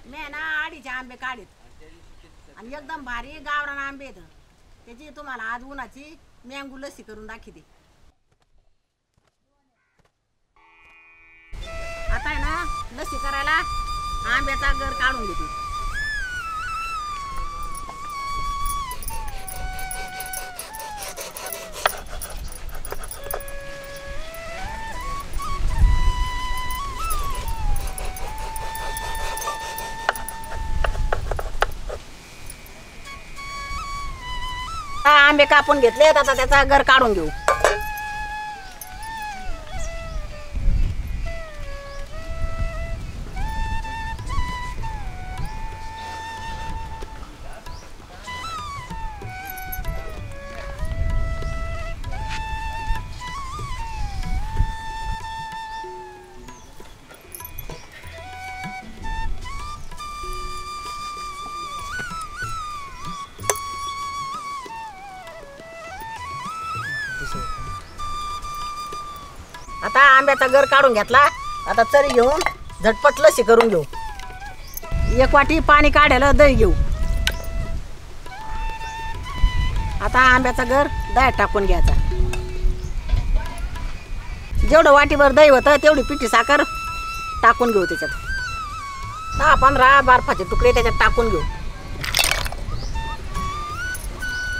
मी ना आडीचे आंबे काढीत आणि एकदम भारी गावरान आंबे आहेत. त्याची तुम्हाला आज उन्हाची मँगो लस्सी करून दाखवते. आता आहे ना लस्सी करायला आंब्याचा गर काढून घेते. आंबे कापून घेतले आता त्याचा गर काढून घेऊ. आता आंब्याचा गर काढून घेतला. आता चरी घेऊन झटपट लस्सी करून घेऊ. एक वाटी पाणी काढायला दही घेऊ. आता आंब्याचा गर दह्यात टाकून घ्यायचा. जेवढं वाटीभर दही होतं तेवढी पिठी साखर टाकून घेऊ. त्याच्यात 10-15 बर्फाचे तुकडे त्याच्यात टाकून घेऊ.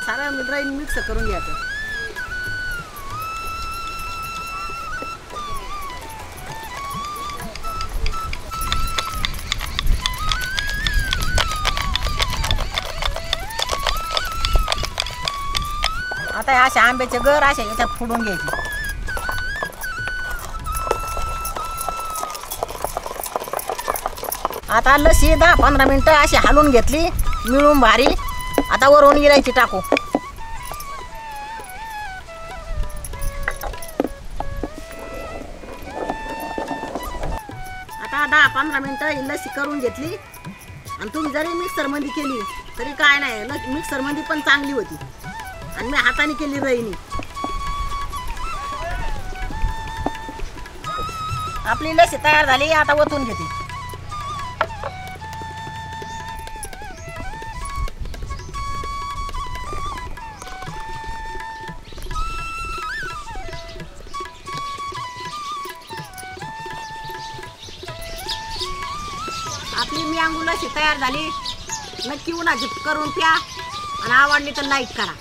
सारं मिक्स करून घ्यायचं. आता असे आंब्याचे गर असे याच्यात फोडून घ्यायचे. आता लस्सी 10-15 मिनिटं अशी हलवून घेतली मिळून भारी. आता वरून इलायची टाकू. आता 10-15 मिनिटं ही लस्सी करून घेतली. आणि तुम्ही जरी मिक्सरमध्ये केली तरी काय नाही, मिक्सरमध्ये पण चांगली होती. आणि मी हाताने केली रईनी. आपली लस्सी तयार झाली. आता ओतून घेते. आपली मँगो लस्सी तयार झाली. नक्की उन्हाची करून प्या आणि आवडली तर लाईक करा.